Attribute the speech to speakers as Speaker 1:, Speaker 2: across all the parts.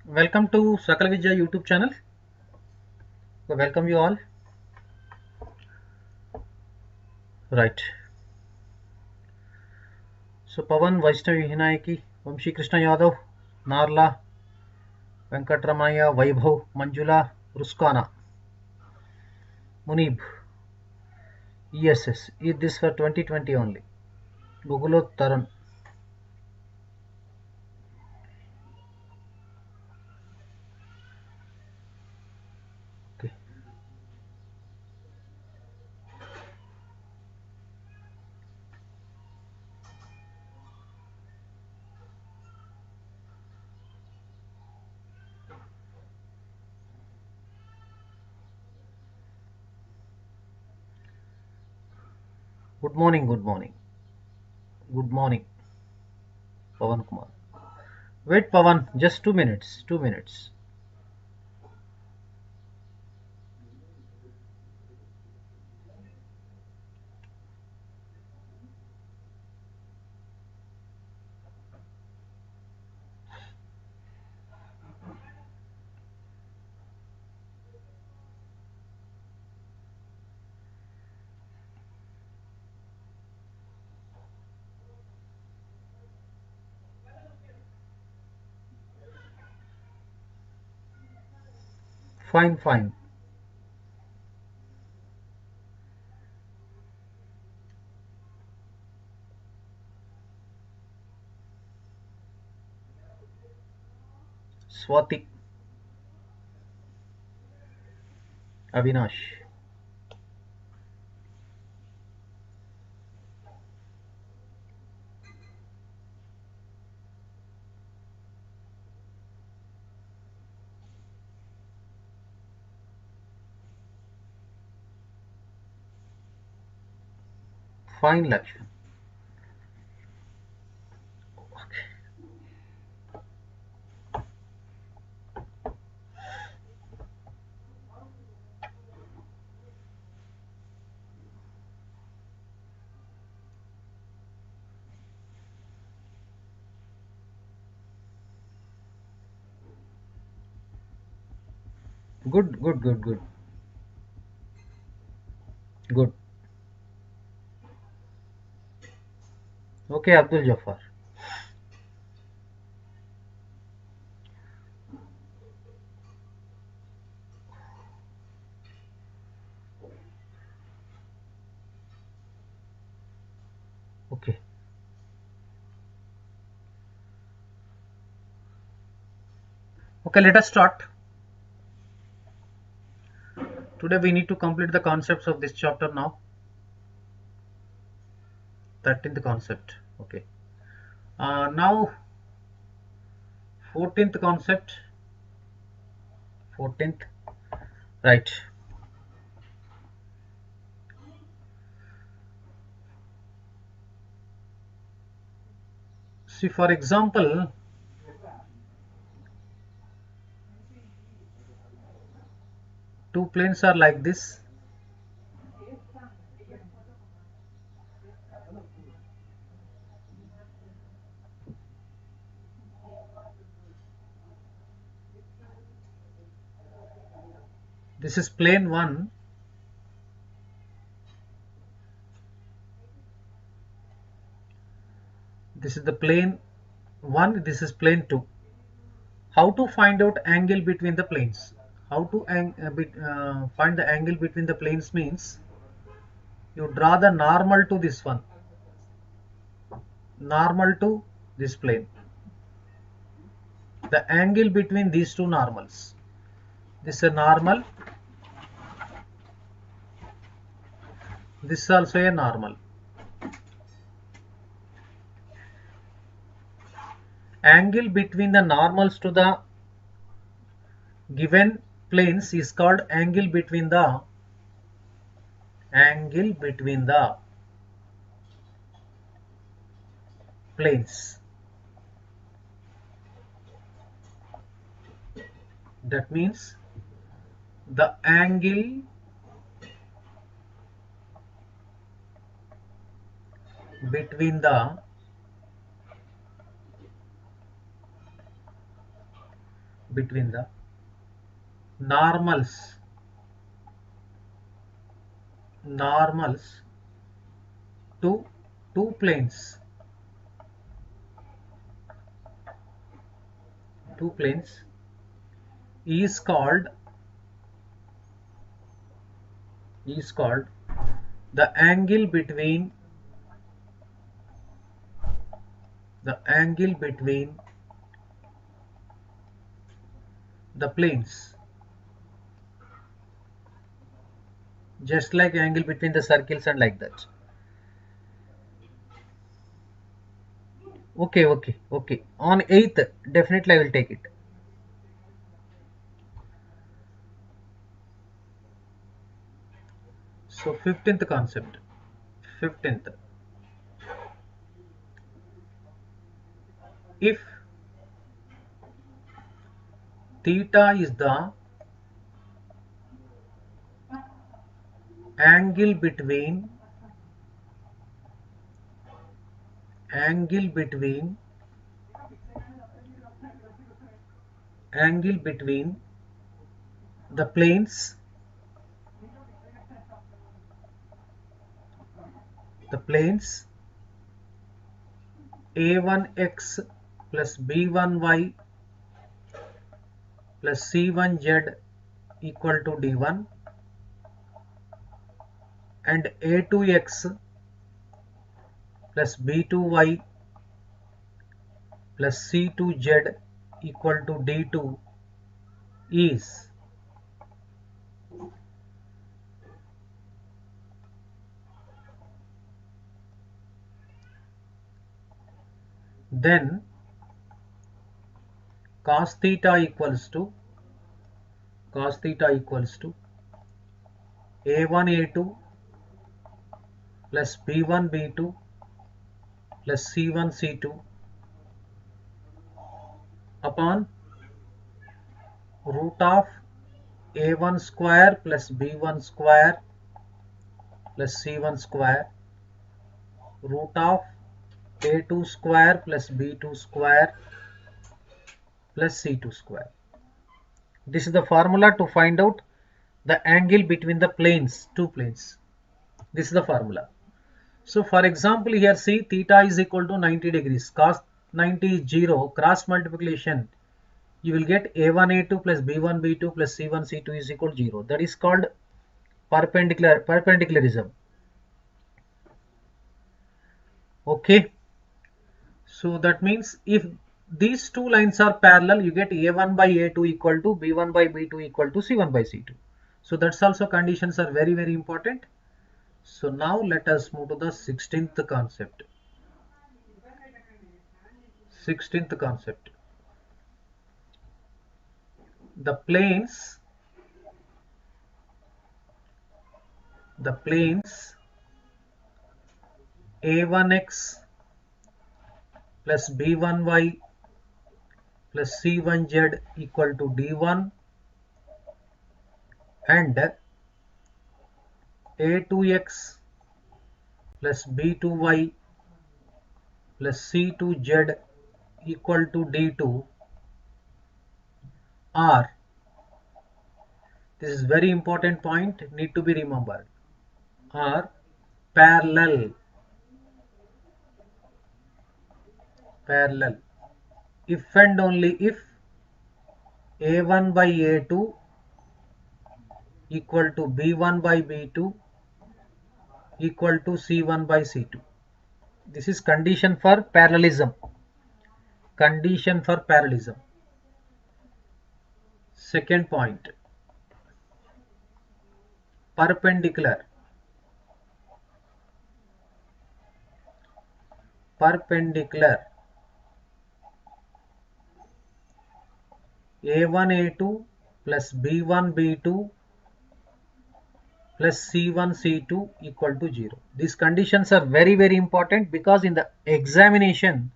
Speaker 1: Welcome to Sakal Vidya YouTube channel. Welcome you all. Right. So Pavan, Vaishnavi Hinayaki, Vamshi Krishna Yadav, Narla, Venkatramaya, Vaibhav, Manjula, Ruskana, Munib, ESS. This for 2020 only. Gugulo Taran. Okay. Good morning, good morning. Good morning, Pavan Kumar. Wait, Pavan, just 2 minutes. 2 minutes. Fine, fine. Swati, Avinash. Fine, Lakshan. Good, good, good, good. Good. Okay, Abdul Jafar. Okay. Okay, let us start. Today we need to complete the concepts of this chapter now. 13th concept. Okay. Now 14th concept. 14th. Right. See, for example, two planes are like this. This is plane 1. This is the plane 1. This is plane 2. How to find out angle between the planes? How to find the angle between the planes means you draw the normal to this one. Normal to this plane. The angle between these two normals. This is a normal. This is also a normal. Angle between the normals to the given planes is called angle between the angle between the planes. That means the angle between the normals to two planes is called the angle between the planes, just like angle between the circles and like that. Okay. On 8th, definitely I will take it. So 15th concept. 15th. If theta is the angle between angle between angle between the planes a1x plus b1y plus c1z equal to d1 and a2x plus b2y plus c2z equal to d2 is then cos theta equals to a1 a2 plus b1 b2 plus c1 c2 upon root of a1 square plus b1 square plus c1 square root of a2 square plus b2 square plus c2 square. This is the formula to find out the angle between the two planes. This is the formula. So for example, here see theta is equal to 90 degrees. Cos 90 is 0. Cross multiplication, you will get a1 a2 plus b1 b2 plus c1 c2 is equal to 0. That is called perpendicularism. Okay. So that means if these two lines are parallel, you get a1 by a2 equal to b1 by b2 equal to c1 by c2. So that's also conditions are very important. So now let us move to the 16th concept. 16th concept. The planes a1x plus b1y plus c1z equal to d1 and a2x plus b2y plus c2z equal to d2 are, this is very important point, need to be remembered, are parallel if and only if a1 by a2 equal to b1 by b2 equal to c1 by c2. This is condition for parallelism. Second point, perpendicular a1 a2 plus b1 b2 plus C1 C2 equal to 0. These conditions are very important, because in the examination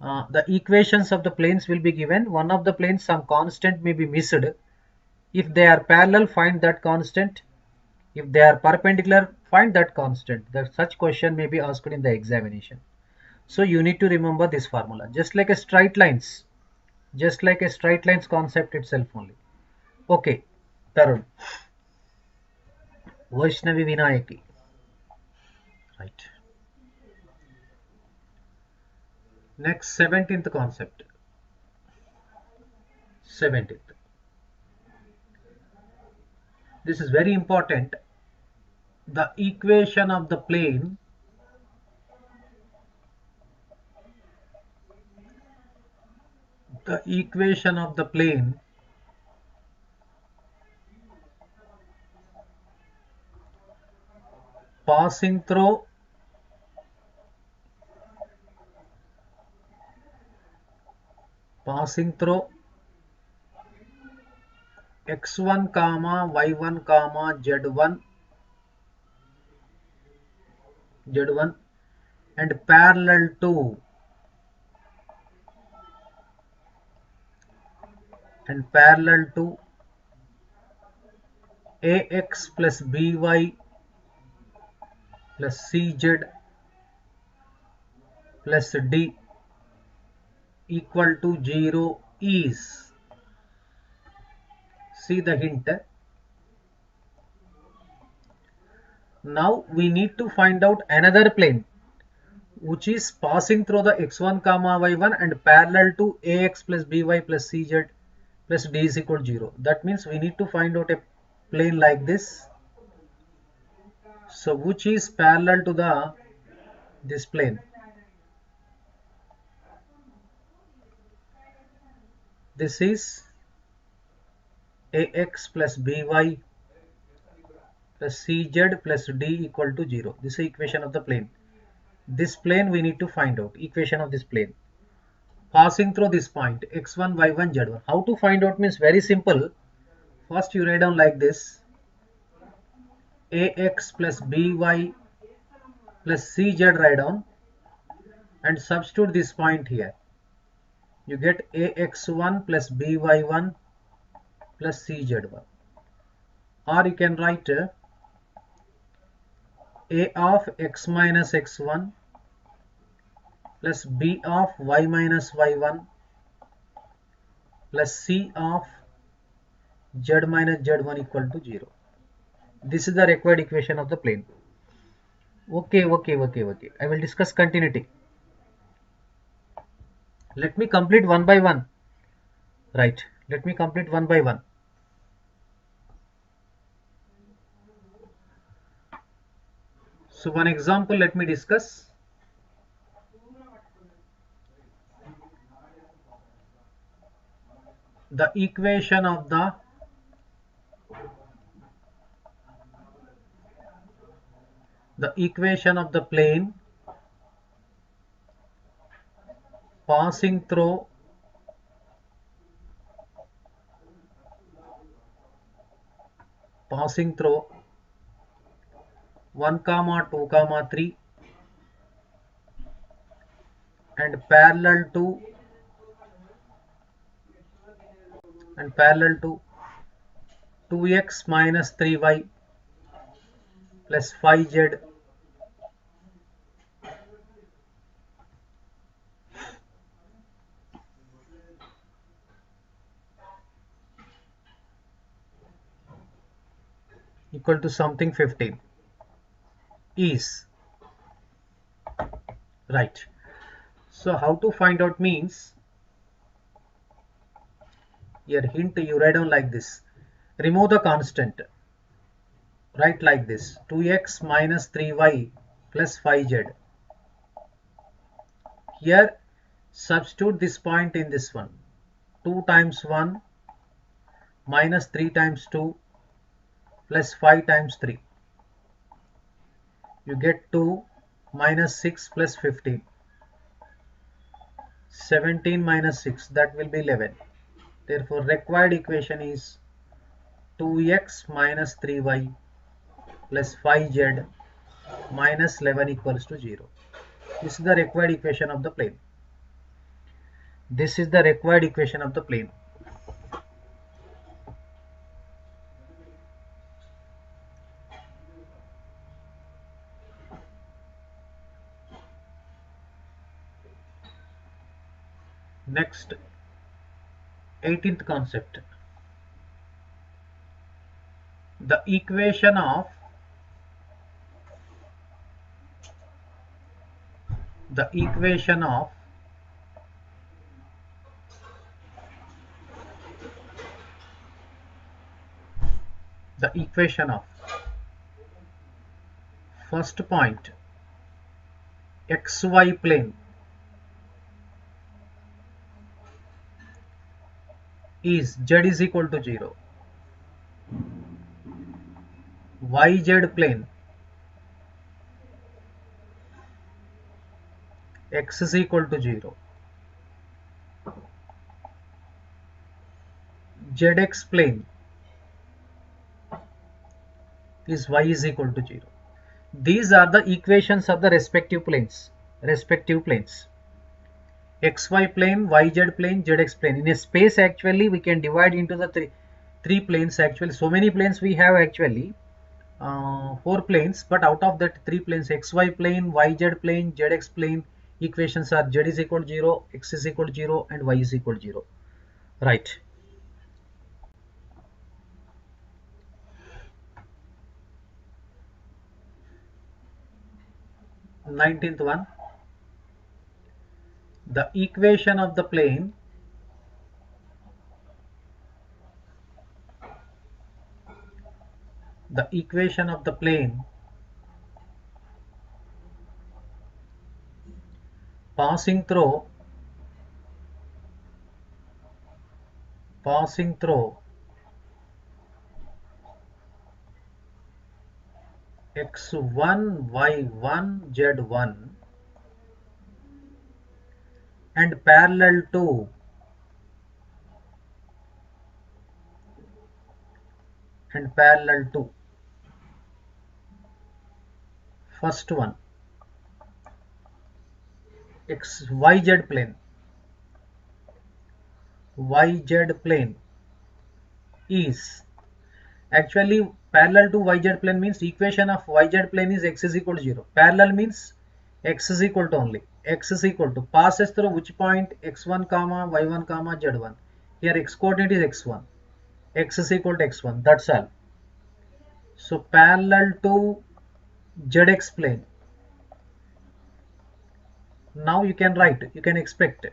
Speaker 1: the equations of the planes will be given. One of the planes, some constant may be missed. If they are parallel, find that constant. If they are perpendicular, find that constant. That such question may be asked in the examination. So you need to remember this formula, just like a straight lines, concept itself only. Okay, Tarun. Vaishnavi Vinayaki. Right. Next, 17th concept. 17th. This is very important. The equation of the plane passing through x1 comma y1 comma z1 and parallel to ax plus by plus cz plus d equal to 0 is, see the hint. Now we need to find out another plane which is passing through the x1 comma y1 and parallel to ax plus by plus cz plus d is equal to 0. That means we need to find out a plane like this. So which is parallel to this plane? This is ax plus by plus cz plus d equal to 0. This is equation of the plane. This plane we need to find out. Equation of this plane passing through this point x1 y1 z1. How to find out means very simple. First you write down like this: ax plus by plus cz, write down and substitute this point here. You get ax1 plus by1 plus cz1, or you can write a of x minus x1 plus b of y minus y1 plus c of z minus z1 equal to 0. This is the required equation of the plane. Okay. I will discuss continuity. Let me complete one by one. Right. Let me complete one by one. So one example let me discuss. The equation of the plane passing through passing through 1, 2, 3 and parallel to 2x minus 3y plus 5z equal to something 15 is right. So how to find out means, here hint you write down like this: remove the constant, write like this: 2x minus 3y plus 5z. Here substitute this point in this one: 2 times 1 minus 3 times 2 plus 5 times 3. You get 2 minus 6 plus 15. 17 minus 6, that will be 11. Therefore required equation is 2x minus 3y plus 5z minus 11 equals to 0. This is the required equation of the plane. This is the required equation of the plane. Next, 18th concept. The equation of the equation of first point xy plane is z is equal to 0, yz plane x is equal to 0, zx plane is y is equal to 0. These are the equations of the respective planes. XY plane, YZ plane, ZX plane. In a space, actually, we can divide into the three planes. Actually, so many planes we have actually. 4 planes, but out of that 3 planes, XY plane, YZ plane, ZX plane, equations are Z is equal to 0, X is equal to 0, and Y is equal to 0. Right. Nineteenth one. The equation of the plane passing through x1 y1 z1 and parallel to first one yz plane is actually parallel to yz plane means equation of yz plane is x is equal to 0. Parallel means x is equal to only. X is equal to passes through which point x1 comma y1 comma z1. Here x coordinate is x1. X is equal to x1. That's all. So parallel to zx plane. Now you can write, you can expect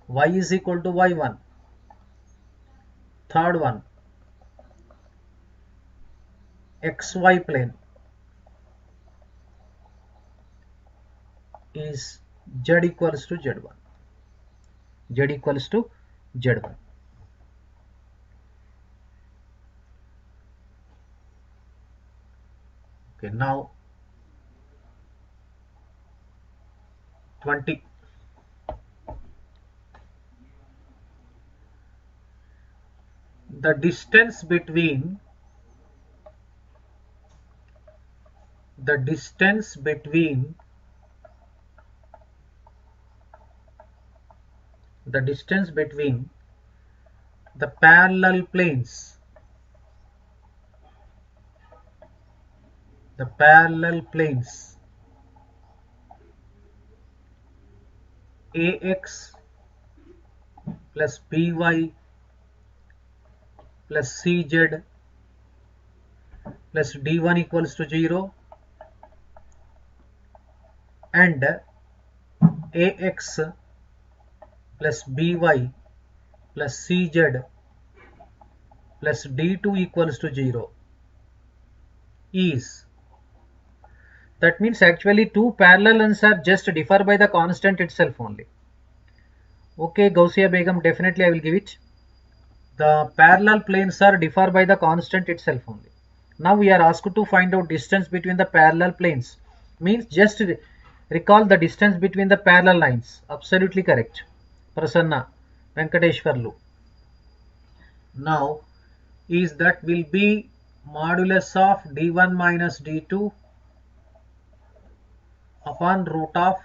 Speaker 1: y is equal to y1. Third one, xy plane is z equals to z1. Okay, now 20. The distance between the parallel planes ax plus by plus cz plus d1 equals to 0 and ax plus by plus cz plus d2 equals to 0 is, that means actually two parallel lines are just differ by the constant itself only. Okay, Gaussiya Begum, definitely I will give it. The parallel planes are differ by the constant itself only. Now we are asked to find out distance between the parallel planes. Means just recall the distance between the parallel lines. Absolutely correct. Prasanna, Venkateshwarlu. Now is that will be modulus of d1 minus d2 upon root of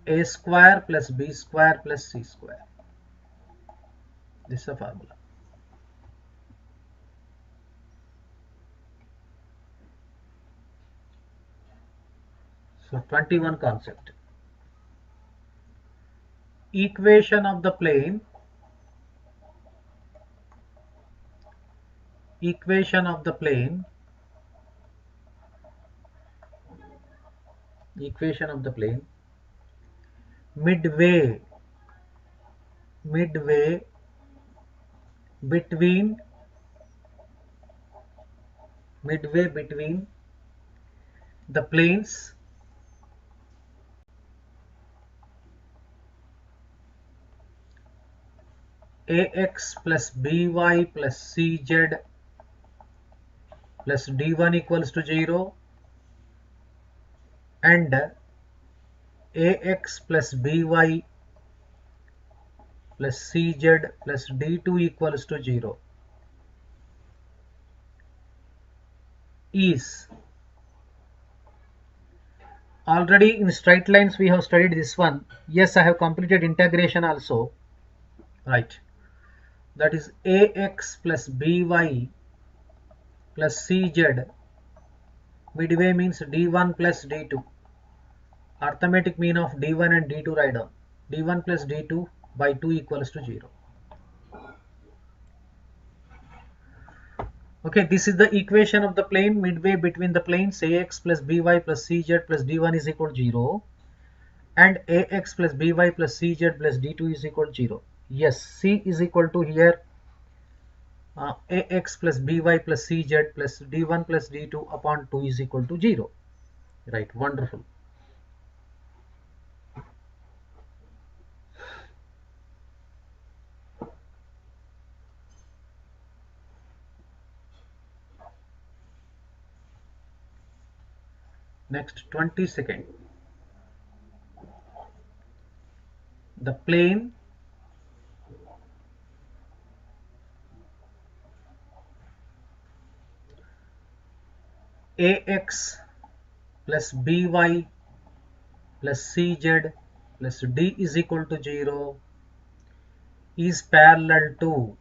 Speaker 1: a square plus b square plus c square. This is the formula. So 21 concept. Equation of the plane. Equation of the plane. Equation of the plane. Midway between the planes ax plus by plus cz plus d1 equals to 0 and ax plus by plus cz plus d2 equals to 0 is already in straight lines. We have studied this one. Yes, I have completed integration also, right? That is ax plus by plus cz. Midway means d1 plus d2. Arithmetic mean of d1 and d2 write down. d1 plus d2 by 2 equals to 0. Okay, this is the equation of the plane midway between the planes ax plus by plus cz plus d1 is equal to 0 and ax plus by plus cz plus d2 is equal to 0. Yes, c is equal to here ax plus by plus cz plus d1 plus d2 upon 2 is equal to 0. Right, wonderful. Next 22nd. The plane ax plus by plus cz plus d is equal to 0 is parallel to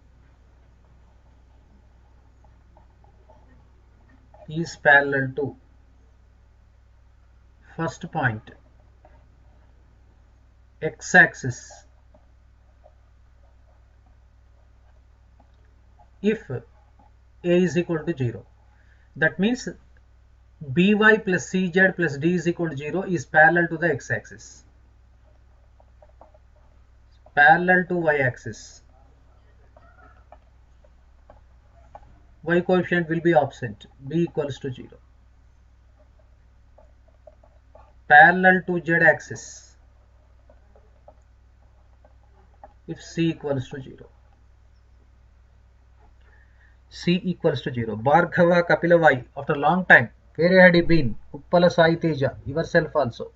Speaker 1: first point x-axis if a is equal to 0. That means by plus cz plus d is equal to 0 is parallel to the x-axis, parallel to y-axis. Y coefficient will be absent, b equals to 0. Parallel to z-axis if c equals to 0. C equals to 0. Bhargava Kapilavai, after long time, where had he been? Uppala Sai Teja, yourself also.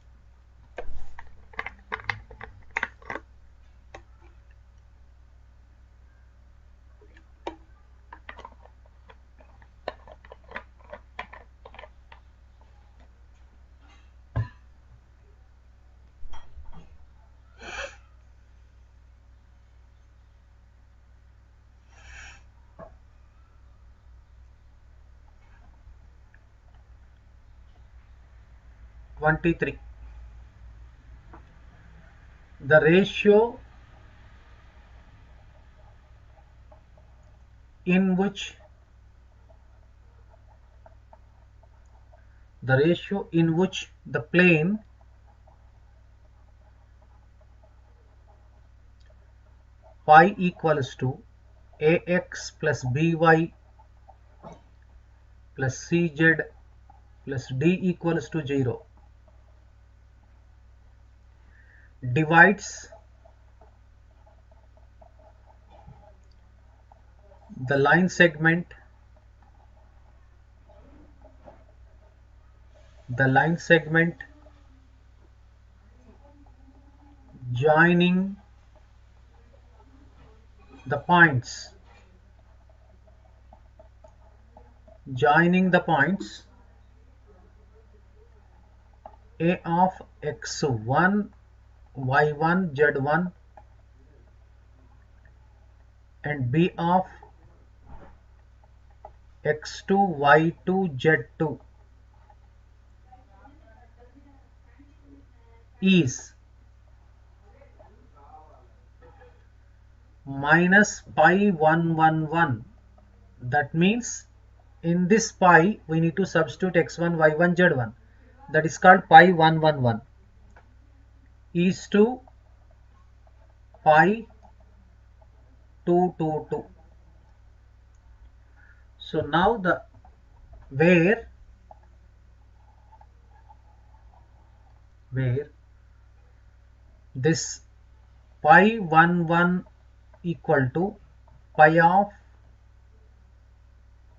Speaker 1: (23) The ratio in which the plane phi equals to ax plus by plus cz plus d equals to 0 divides the line segment joining the points joining the points A of x1, y1, z1 and B of x2, y2, z2 is minus pi 111. That means in this pi we need to substitute x1, y1, z1. That is called pi 111 is to pi 222. So now the where this pi 11 equal to pi of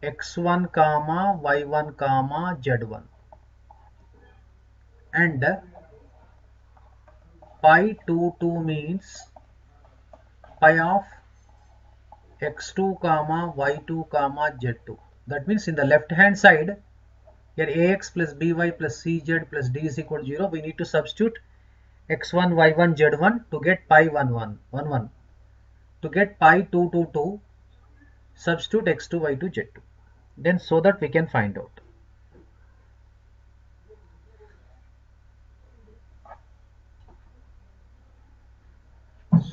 Speaker 1: x1 comma y1 comma z1 and pi 22 means pi of x2 comma y2 comma z2. That means in the left hand side here ax plus by plus cz plus d is equal to 0. We need to substitute x1 y1 z1 to get pi 11. To get pi 222 substitute x2 y2 z2. Then so that we can find out.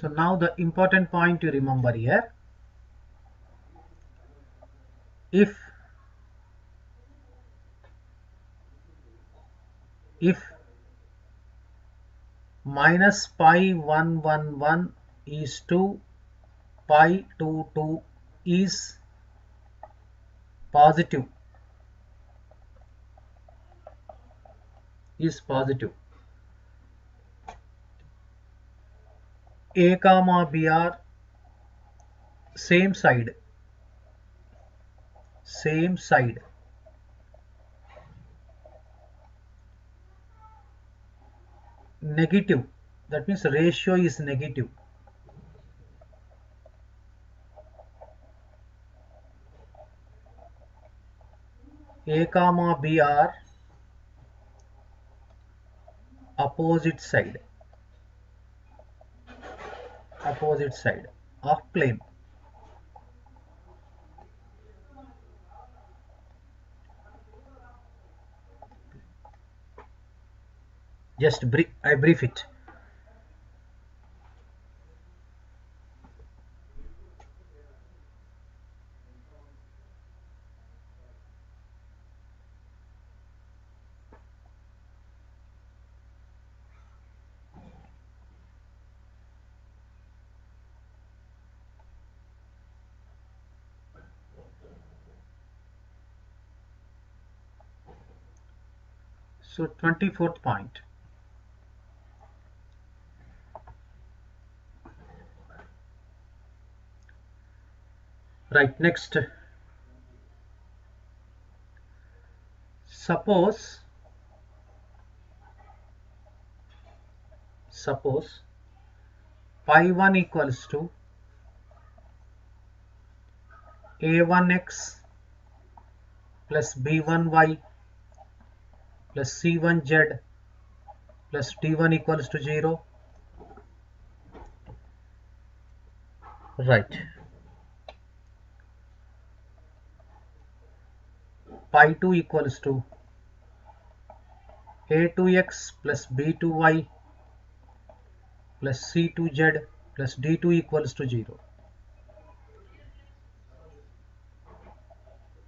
Speaker 1: So now the important point to remember here, if minus pi 111 is to pi 22 is positive, A comma B are same side, negative, that means ratio is negative. A comma B are opposite side of plane. Just I brief it. So 24th point. Right, next. Suppose pi 1 equals to a1x plus b1y plus c1z plus d1 equals to 0. Right. Pi 2 equals to a2x plus b2y plus c2z plus d2 equals to 0.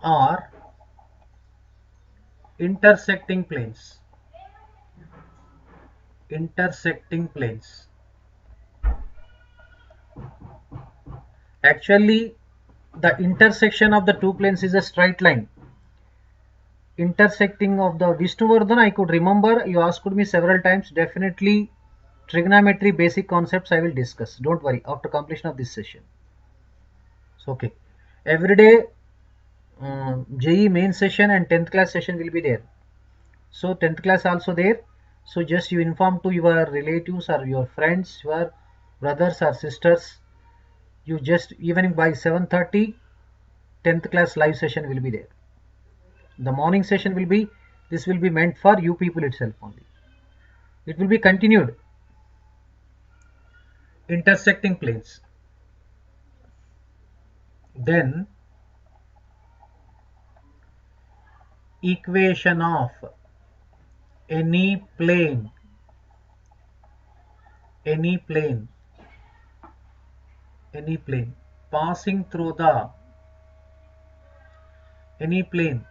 Speaker 1: Are intersecting planes. Actually, the intersection of the two planes is a straight line. Intersecting of the Vishnuvardhan, I could remember, you asked me several times. Definitely trigonometry basic concepts I will discuss. Don't worry, after completion of this session. So okay, every day JEE main session and 10th class session will be there. So 10th class also there. So just you inform to your relatives or your friends, your brothers or sisters. You just, even by 7:30 10th class live session will be there. The morning session will be, this will be meant for you people itself only. It will be continued. Intersecting planes. Then equation of any plane passing through the any plane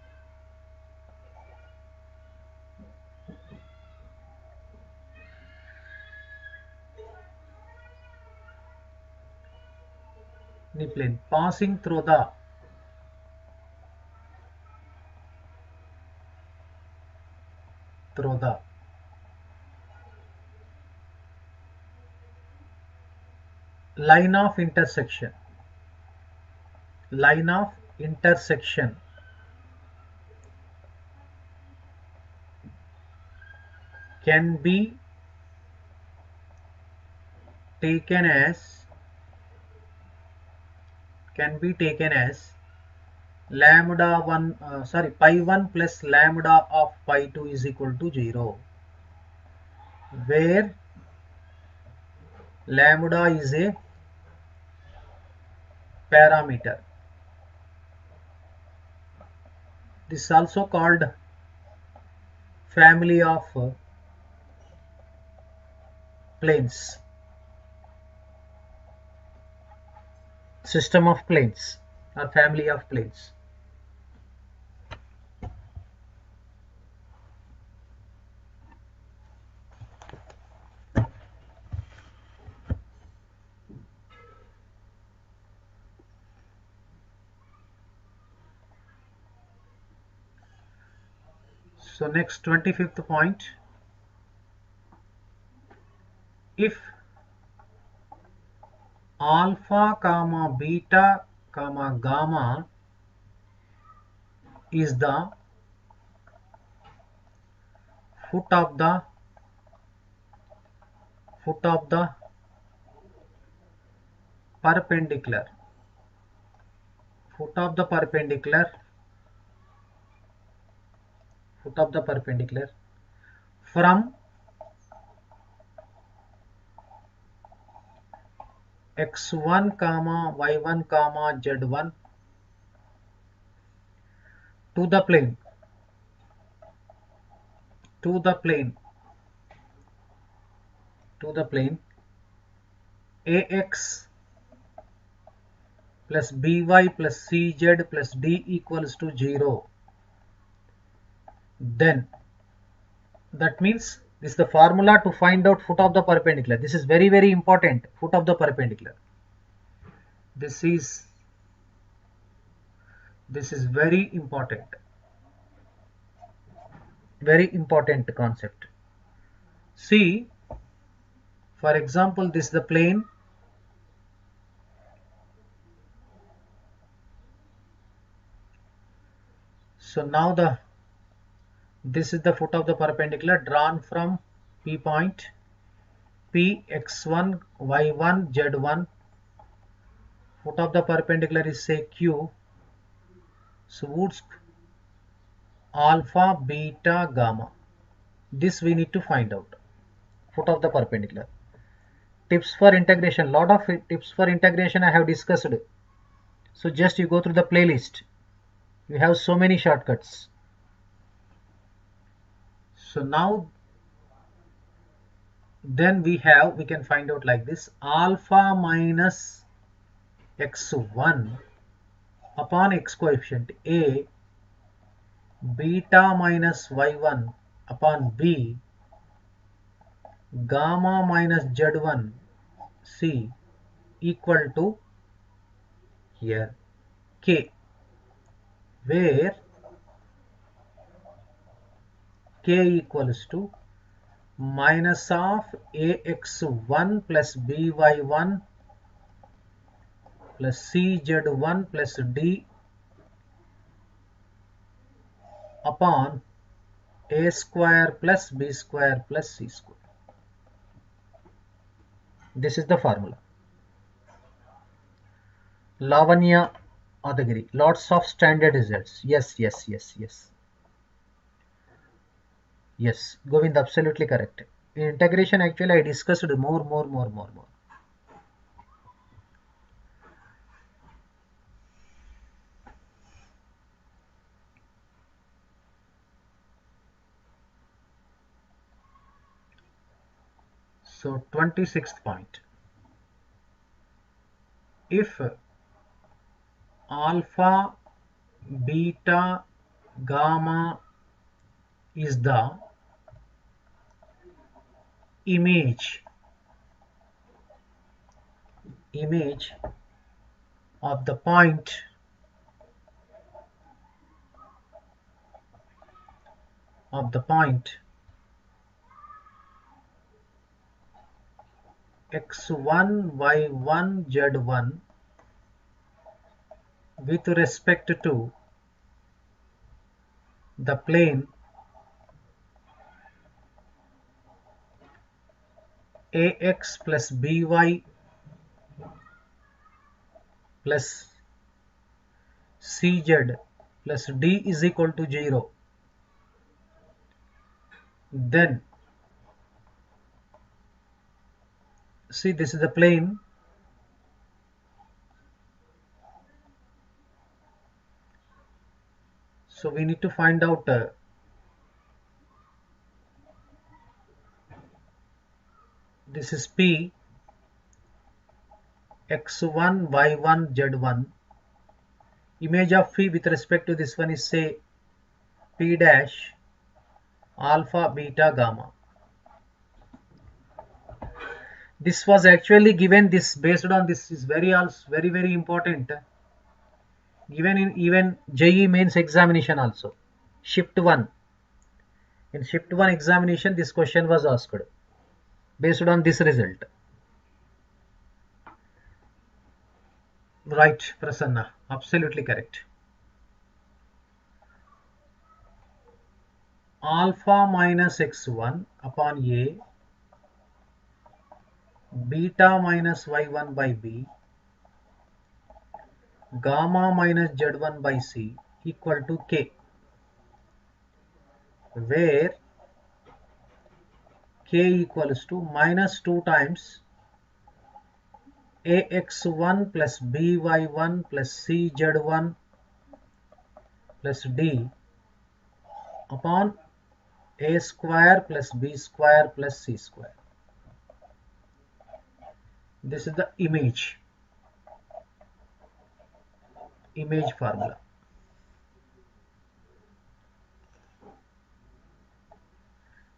Speaker 1: passing through the line of intersection can be taken as lambda 1 pi 1 plus lambda of pi 2 is equal to 0, where lambda is a parameter. This is also called family of planes, system of planes or family of planes. So next, 25th point, if alpha comma beta comma gamma is the foot of the perpendicular from x1 comma y1 comma z1 to the plane ax plus by plus cz plus d equals to 0, then that means this is the formula to find out foot of the perpendicular. This is very, very important. Foot of the perpendicular. This is very important. Very important concept. See, for example, this is the plane. So now this is the foot of the perpendicular drawn from P point, P x1 y1 z1. Foot of the perpendicular is say Q. So what's alpha, beta, gamma? This we need to find out. Foot of the perpendicular. Tips for integration. Lot of tips for integration I have discussed. So just you go through the playlist. You have so many shortcuts. So now then we can find out like this: alpha minus x1 upon x coefficient a, beta minus y1 upon b, gamma minus z1 c equal to here k, where k equals to minus of ax1 plus by1 plus cz1 plus d upon a square plus b square plus c square. This is the formula. Lavanya Adagiri, lots of standard results. Yes. Yes, Govind, absolutely correct. In integration, actually, I discussed more. So, 26th point. If alpha, beta, gamma is the image image of the point x1 y1 z1 with respect to the plane ax plus by plus cz plus d is equal to 0, then see, this is the plane. So we need to find out this is P x1 y1 z1. Image of phi with respect to this one is, say, P dash alpha beta gamma. This was actually given, this based on this is very important, given in even JE mains examination also. Shift 1. In shift 1 examination, this question was asked based on this result. Right, Prasanna, absolutely correct. Alpha minus x1 upon a, beta minus y1 by b, gamma minus z1 by c equal to k, where k equals to minus 2 times ax1 plus by1 plus cz1 plus d upon a square plus b square plus c square. This is the image formula.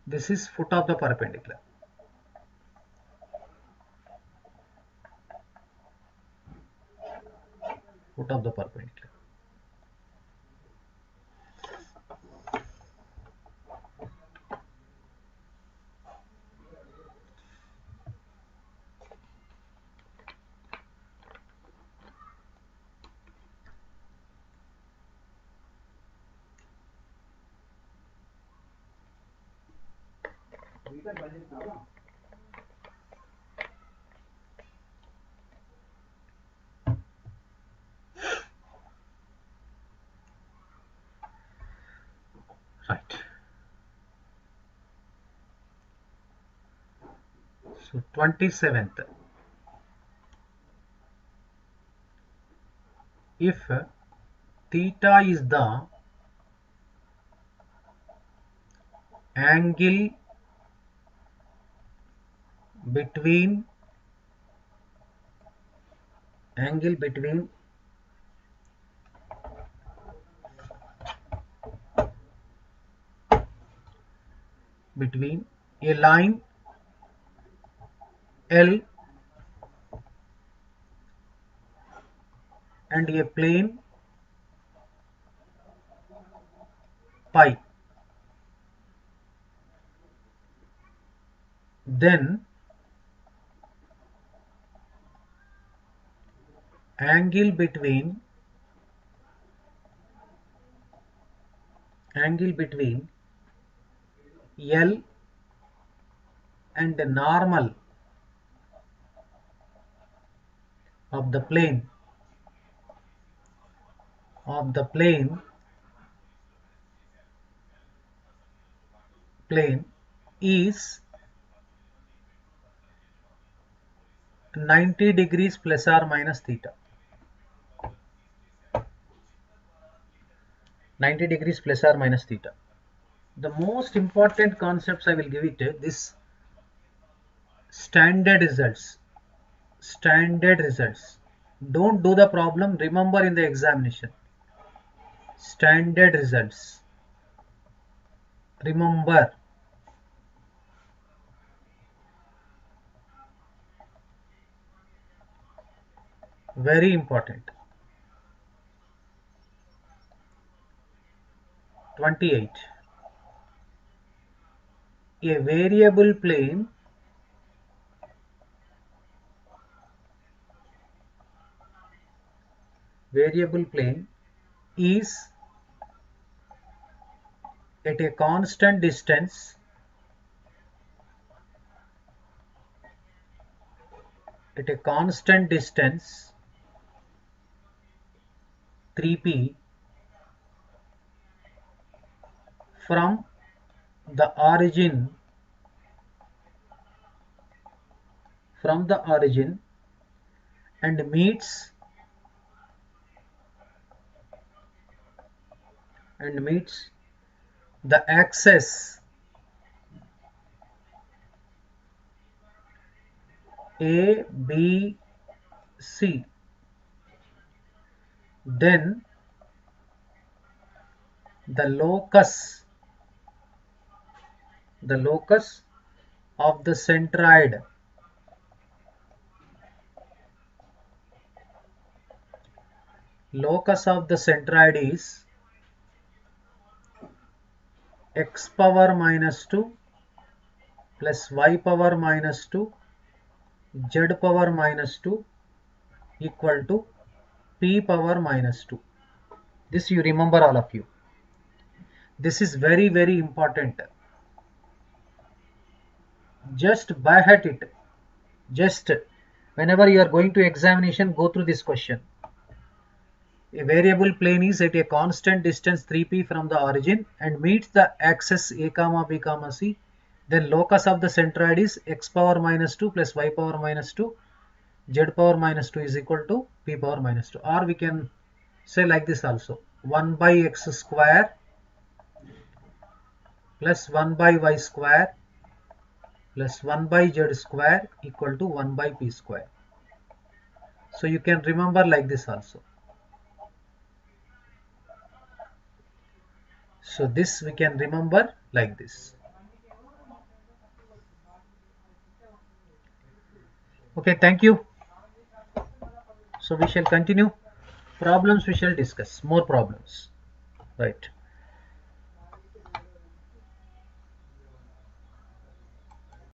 Speaker 1: This is foot of the perpendicular. Foot of the perpendicular. Right. So 27th. If theta is the angle between a line L and a plane pi, then angle between L and the normal of the plane plane is 90 degrees plus or minus theta. 90 degrees plus or minus theta. The most important concepts I will give it this standard results. Standard results. Don't do the problem, remember in the examination. Standard results. Remember. Very important. 28. A variable plane is at a constant distance at a constant distance 3p from the origin and meets the axis A, B, C, then the locus of the centroid is x power minus 2 plus y power minus 2 z power minus 2 equal to p power minus 2. This you remember, all of you. This is very, very important. Just by heart it. Just whenever you are going to examination, go through this question. A variable plane is at a constant distance 3p from the origin and meets the axis a comma b comma c. Then locus of the centroid is x power minus 2 plus y power minus 2 z power minus 2 is equal to p power minus 2. Or we can say like this also, 1 by x square plus 1 by y square plus 1 by z square equal to 1 by p square. So you can remember like this also. So this we can remember like this. Okay, thank you. So we shall continue. Problems we shall discuss. More problems. Right.